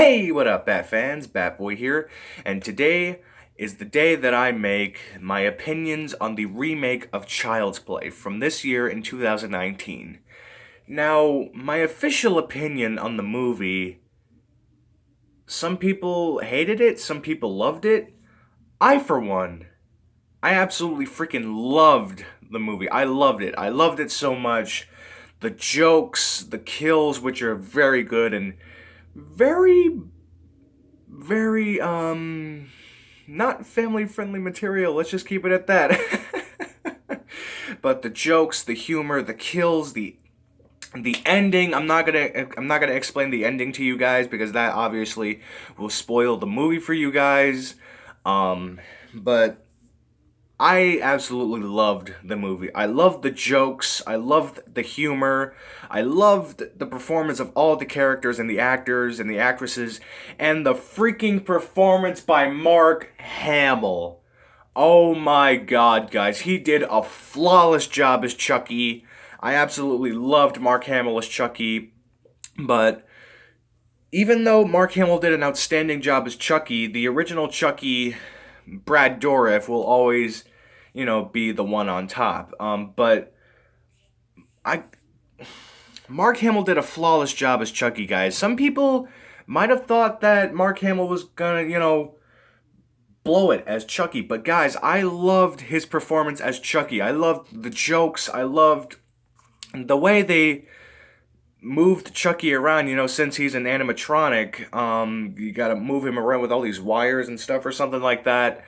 Hey, what up, Bat fans? Batboy here, and today is the day that I make my opinions on the remake of Child's Play from this year in 2019. Now, my official opinion on the movie, some people hated it, some people loved it. I, for one, I absolutely freaking loved the movie. I loved it. I loved it so much. The jokes, the kills, which are very good and very not family friendly material. Let's just keep it at that. But the jokes, the humor, the kills, the ending, I'm not gonna explain the ending to you guys because that obviously will spoil the movie for you guys. But I absolutely loved the movie. I loved the jokes. I loved the humor. I loved the performance of all the characters and the actors and the actresses. And the freaking performance by Mark Hamill. Oh my god, guys. He did a flawless job as Chucky. I absolutely loved Mark Hamill as Chucky. But even though Mark Hamill did an outstanding job as Chucky, the original Chucky, Brad Dourif, will always be the one on top. But I, Mark Hamill did a flawless job as Chucky, guys. Some people might have thought that Mark Hamill was gonna, blow it as Chucky. But guys, I loved his performance as Chucky. I loved the jokes. I loved the way they moved Chucky around, since he's an animatronic, you gotta move him around with all these wires and stuff or something like that.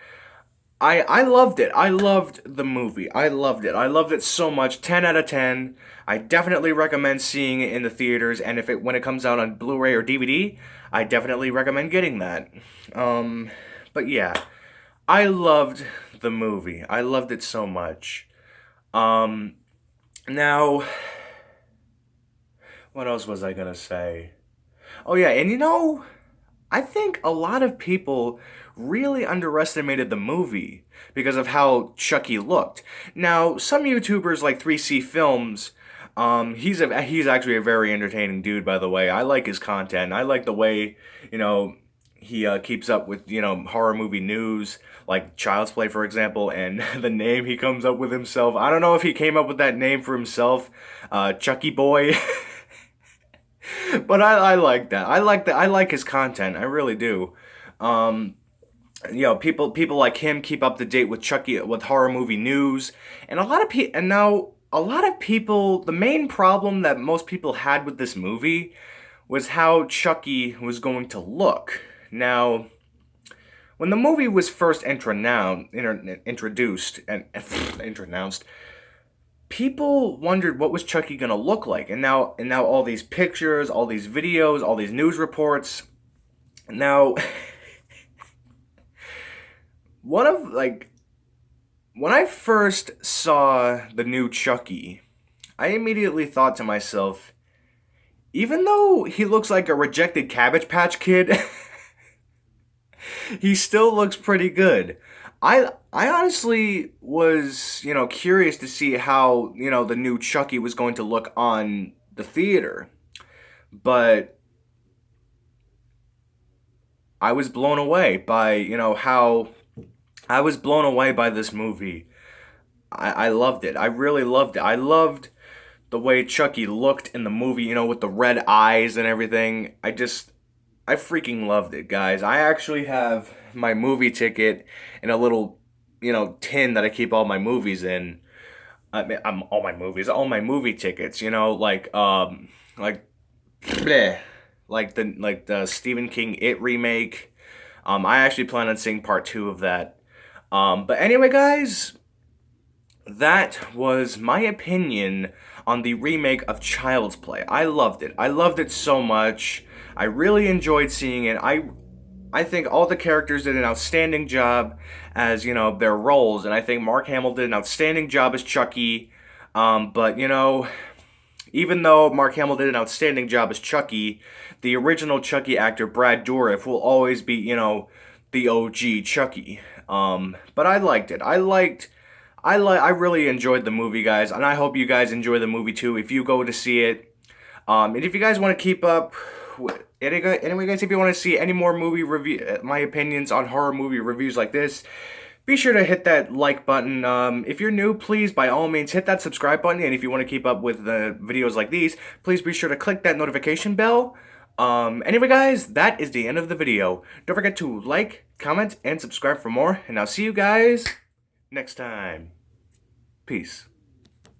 I loved it. I loved the movie. I loved it. I loved it so much. 10 out of 10. I definitely recommend seeing it in the theaters, and when it comes out on Blu-ray or DVD, I definitely recommend getting that. But yeah, I loved the movie. I loved it so much. Now, what else was I gonna say? Oh yeah, and I think a lot of people really underestimated the movie because of how Chucky looked. Now, some YouTubers like 3C Films, he's actually a very entertaining dude, by the way. I like his content. I like the way, he keeps up with, horror movie news, like Child's Play, for example, and the name he comes up with himself. I don't know if he came up with that name for himself, Chucky Boy. But I like that. I like that. I like his content. I really do. People like him keep up to date with Chucky, with horror movie news, and now a lot of people. The main problem that most people had with this movie was how Chucky was going to look. Now, when the movie was first introduced and introduced, people wondered what was Chucky gonna look like, and now all these pictures, all these videos, all these news reports. Now, when I first saw the new Chucky, I immediately thought to myself, even though he looks like a rejected Cabbage Patch Kid, he still looks pretty good. I honestly was, curious to see how, the new Chucky was going to look on the theater. But I was blown away by, how I was blown away by this movie. I loved it. I really loved it. I loved the way Chucky looked in the movie, with the red eyes and everything. I freaking loved it, guys. I actually have my movie ticket in a little, tin that I keep all my movies in. All my movie tickets, like, bleh, like the Stephen King It remake. I actually plan on seeing part 2 of that. But anyway, guys, that was my opinion on the remake of Child's Play. I loved it. I loved it so much. I really enjoyed seeing it. I think all the characters did an outstanding job as, their roles, and I think Mark Hamill did an outstanding job as Chucky. But, even though Mark Hamill did an outstanding job as Chucky, the original Chucky actor, Brad Dourif, will always be, the OG Chucky. But I liked it. I really enjoyed the movie, guys, and I hope you guys enjoy the movie too if you go to see it. And if you guys want to keep up Anyway, guys, if you want to see any more movie review, my opinions on horror movie reviews like this, be sure to hit that like button. If you're new, please, by all means, hit that subscribe button. And if you want to keep up with the videos like these, please be sure to click that notification bell. Anyway, guys, that is the end of the video. Don't forget to like, comment, and subscribe for more. And I'll see you guys next time. Peace.